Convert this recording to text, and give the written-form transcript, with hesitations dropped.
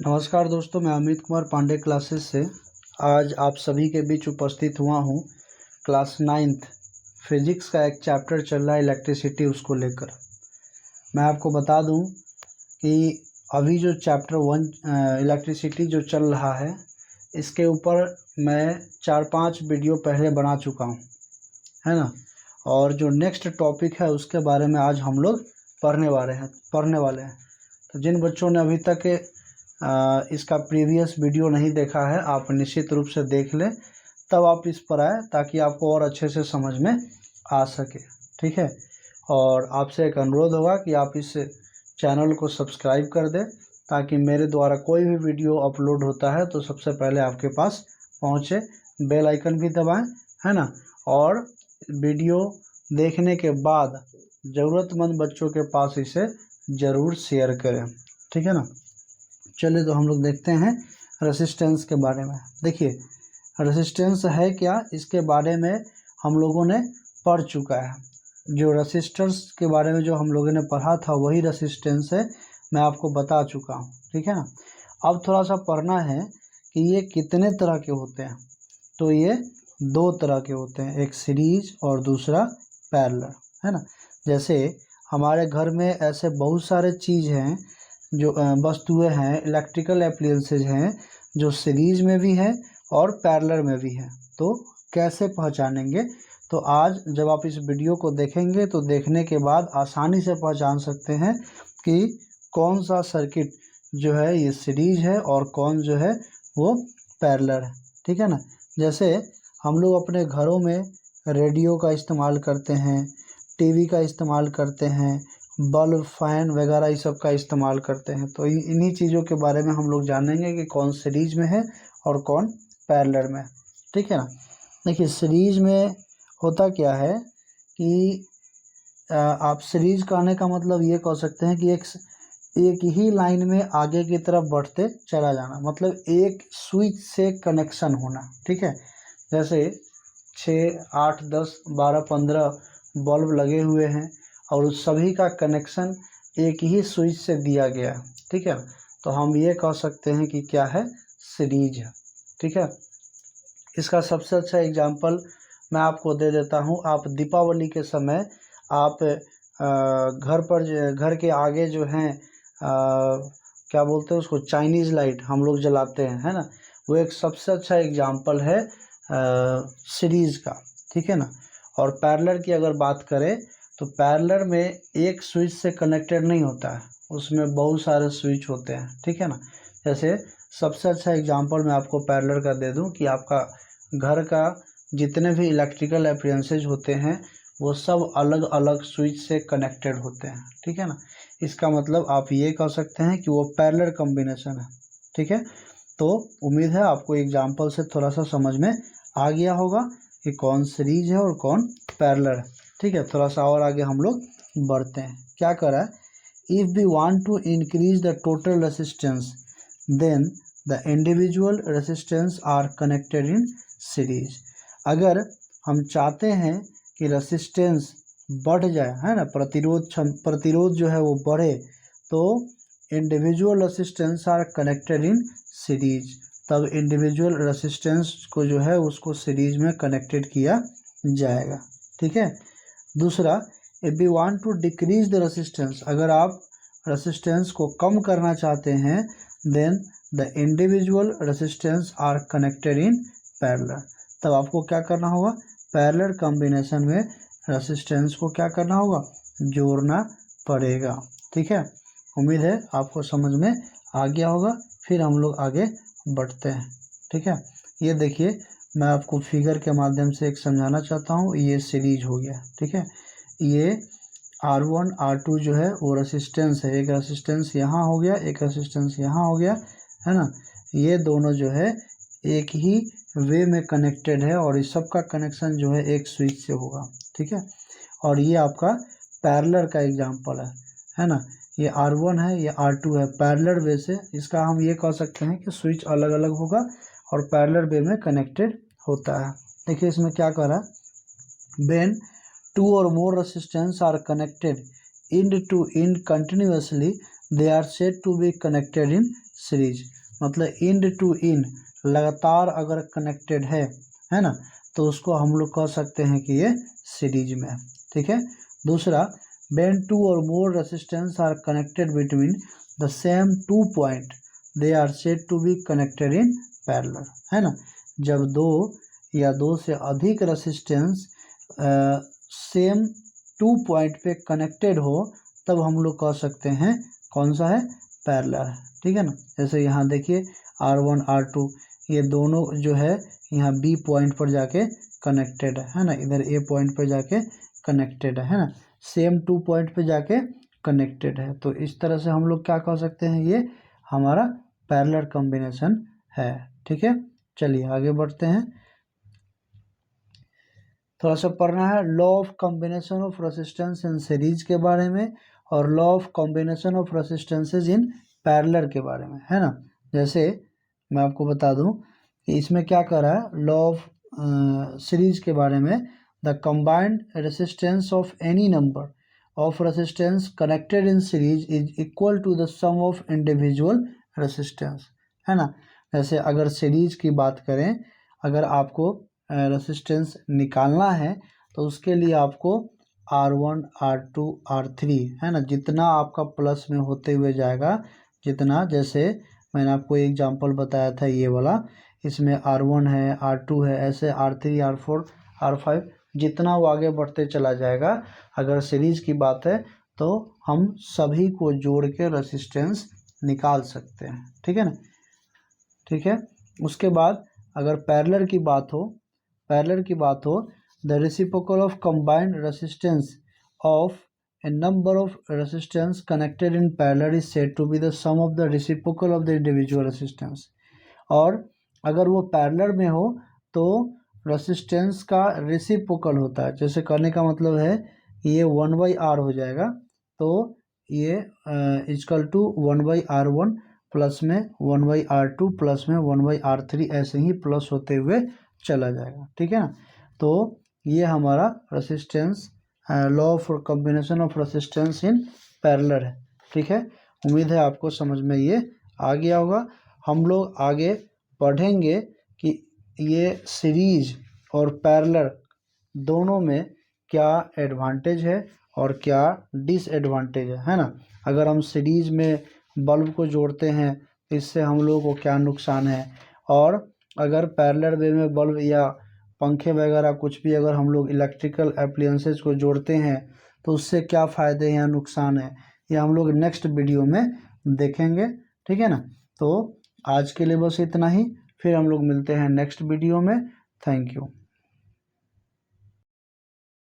नमस्कार दोस्तों, मैं अमित कुमार पांडे क्लासेस से आज आप सभी के बीच उपस्थित हुआ हूँ। क्लास 9th फिजिक्स का एक चैप्टर चल रहा है इलेक्ट्रिसिटी, उसको लेकर मैं आपको बता दूं कि अभी जो चैप्टर 1 इलेक्ट्रिसिटी जो चल रहा है, इसके ऊपर मैं 4-5 वीडियो पहले बना चुका हूँ, है ना। और जो नेक्स्ट टॉपिक है उसके बारे में आज हम लोग पढ़ने वाले हैं। तो जिन बच्चों ने अभी तक इसका प्रीवियस वीडियो नहीं देखा है, आप निश्चित रूप से देख लें, तब आप इस पर आए ताकि आपको और अच्छे से समझ में आ सके, ठीक है। और आपसे एक अनुरोध होगा कि आप इस चैनल को सब्सक्राइब कर दें ताकि मेरे द्वारा कोई भी वीडियो अपलोड होता है तो सबसे पहले आपके पास पहुंचे। बेल आइकन भी दबाएं, है ना। और वीडियो देखने के बाद ज़रूरतमंद बच्चों के पास इसे ज़रूर शेयर करें, ठीक है ना। चलिए तो हम लोग देखते हैं रेसिस्टेंस के बारे में। देखिए रेसिस्टेंस है क्या, इसके बारे में हम लोगों ने पढ़ चुका है। जो रेसिस्टर्स के बारे में जो हम लोगों ने पढ़ा था वही रेसिस्टेंस है, मैं आपको बता चुका हूँ, ठीक है ना। अब थोड़ा सा पढ़ना है कि ये कितने तरह के होते हैं। तो ये 2 तरह के होते हैं, एक सीरीज और दूसरा पैरेलल, है ना। जैसे हमारे घर में ऐसे बहुत सारे चीज़ हैं, जो वस्तुएं हैं, इलेक्ट्रिकल एप्लायंसेज हैं, जो सीरीज में भी हैं और पैरेलल में भी हैं। तो कैसे पहचानेंगे? तो आज जब आप इस वीडियो को देखेंगे तो देखने के बाद आसानी से पहचान सकते हैं कि कौन सा सर्किट जो है ये सीरीज है और कौन जो है वो पैरेलल है, ठीक है ना। जैसे हम लोग अपने घरों में रेडियो का इस्तेमाल करते हैं, टीवी का इस्तेमाल करते हैं, बल्ब, फैन वगैरह ये सब का इस्तेमाल करते हैं। तो इन्हीं चीज़ों के बारे में हम लोग जानेंगे कि कौन सीरीज में है और कौन पैरेलल में, ठीक है ना। देखिए सीरीज में होता क्या है कि आप सीरीज कहने का मतलब ये कह सकते हैं कि एक ही लाइन में आगे की तरफ बढ़ते चला जाना, मतलब एक स्विच से कनेक्शन होना, ठीक है। जैसे 6, 8, 10, 12, 15 बल्ब लगे हुए हैं और उस सभी का कनेक्शन एक ही स्विच से दिया गया है, ठीक है। तो हम ये कह सकते हैं कि क्या है, सीरीज है, ठीक है। इसका सबसे अच्छा एग्जांपल मैं आपको दे देता हूँ। आप दीपावली के समय आप घर के आगे जो हैं क्या बोलते हैं उसको, चाइनीज़ लाइट हम लोग जलाते हैं, है ना। वो एक सबसे अच्छा एग्जांपल है सीरीज का, ठीक है ना। और पैरेलल की अगर बात करें तो पैरेलल में एक स्विच से कनेक्टेड नहीं होता है, उसमें बहुत सारे स्विच होते हैं, ठीक है ना। जैसे सबसे अच्छा एग्जांपल मैं आपको पैरेलल का दे दूं कि आपका घर का जितने भी इलेक्ट्रिकल अप्लायंसेज होते हैं वो सब अलग अलग स्विच से कनेक्टेड होते हैं, ठीक है ना। इसका मतलब आप ये कह सकते हैं कि वो पैरेलल कॉम्बिनेशन है, ठीक है। तो उम्मीद है आपको एग्जांपल से थोड़ा सा समझ में आ गया होगा कि कौन सीरीज है और कौन पैरेलल है, ठीक है। थोड़ा सा और आगे हम लोग बढ़ते हैं। क्या कर रहा है, if we want to increase the total resistance then the individual resistance are connected in series। अगर हम चाहते हैं कि रेसिस्टेंस बढ़ जाए, है ना, प्रतिरोध जो है वो बढ़े, तो individual resistance are connected in series. तब इंडिविजुअल रेसिस्टेंस को जो है उसको सीरीज में कनेक्टेड किया जाएगा, ठीक है। दूसरा, if we want to decrease the resistance, अगर आप रेसिस्टेंस को कम करना चाहते हैं, then the individual resistance are connected in parallel. तब आपको क्या करना होगा, पैरेलल कॉम्बिनेशन में रेसिस्टेंस को क्या करना होगा, जोड़ना पड़ेगा, ठीक है। उम्मीद है आपको समझ में आ गया होगा। फिर हम लोग आगे बढ़ते हैं, ठीक है। ये देखिए मैं आपको फिगर के माध्यम से एक समझाना चाहता हूँ। ये सीरीज हो गया, ठीक है। ये R1 R2 जो है वो रेसिस्टेंस है, एक रेसिस्टेंस यहाँ हो गया, एक रेसिस्टेंस यहाँ हो गया, है ना। ये दोनों जो है एक ही वे में कनेक्टेड है और इस सब का कनेक्शन जो है एक स्विच से होगा, ठीक है। और ये आपका पैरेलल का एग्जांपल है ना। ये R1 है, ये R2 है, पैरेलल वे से इसका हम ये कह सकते हैं कि स्विच अलग अलग होगा और पैरेलल वे में कनेक्टेड होता है। देखिए इसमें क्या कर रहा है, when 2 or more resistance are connected end to end continuously they are said to be connected in series, मतलब इंड टू इंड लगातार अगर कनेक्टेड है ना, तो उसको हम लोग कह सकते हैं कि ये सीरीज में है। ठीक है। दूसरा, when two or more resistance are connected between the same two point they are said to be connected in parallel, है ना। जब दो या दो से अधिक रेसिस्टेंस सेम टू पॉइंट पे कनेक्टेड हो तब हम लोग कह सकते हैं कौन सा है, पैरेलल। ठीक है ना। जैसे यहाँ देखिए R1 R2 ये दोनों जो है यहाँ B पॉइंट पर जाके कनेक्टेड है ना, इधर A पॉइंट पर जाके कनेक्टेड है ना, सेम टू पॉइंट पे जाके कनेक्टेड है। तो इस तरह से हम लोग क्या कह सकते हैं, ये हमारा पैरेलल कॉम्बिनेशन है। ठीक है। चलिए आगे बढ़ते हैं, थोड़ा सा पढ़ना है law of combination of resistance in series के बारे में और law of combination of resistances in parallel के बारे में, है ना। जैसे मैं आपको बता दूं कि इसमें क्या कर रहा है, लॉ ऑफ सीरीज के बारे में, the combined resistance of any number of resistance connected in series is equal to the sum of individual resistance, है ना। जैसे अगर सीरीज की बात करें, अगर आपको रेसिस्टेंस निकालना है तो उसके लिए आपको R1 R2 R3, है ना, जितना आपका प्लस में होते हुए जाएगा, जितना, जैसे मैंने आपको एग्जांपल बताया था ये वाला, इसमें R1 है, R2 है, ऐसे R3 R4 R5 जितना वो आगे बढ़ते चला जाएगा। अगर सीरीज की बात है तो हम सभी को जोड़ के रेसिस्टेंस निकाल सकते हैं। ठीक है ना। ठीक है। उसके बाद अगर पैरेलल की बात हो, the reciprocal of combined resistance of a number of resistance connected in parallel is said to be the sum of the reciprocal of the individual resistance. और अगर वो पैरेलल में हो तो रेसिस्टेंस का रेसिप्रोकल होता है, जैसे करने का मतलब है ये 1/r हो जाएगा, तो ये इक्वल टू 1/r1 प्लस में 1/r2 प्लस में 1/r3 ऐसे ही प्लस होते हुए चला जाएगा। ठीक है ना। तो ये हमारा resistance law of combination of resistance in parallel है। ठीक है। उम्मीद है आपको समझ में ये आ गया होगा। हम लोग आगे पढ़ेंगे कि ये सीरीज और पैरेलल दोनों में क्या एडवांटेज है और क्या डिसएडवांटेज है ना। अगर हम सीरीज में बल्ब को जोड़ते हैं तो इससे हम लोगों को क्या नुकसान है, और अगर पैरेलल वे में बल्ब या पंखे वगैरह कुछ भी अगर हम लोग इलेक्ट्रिकल एप्लियंसेस को जोड़ते हैं तो उससे क्या फ़ायदे या नुकसान है, ये हम लोग नेक्स्ट वीडियो में देखेंगे। ठीक है ना। तो आज के लिए बस इतना ही, फिर हम लोग मिलते हैं नेक्स्ट वीडियो में। Thank you.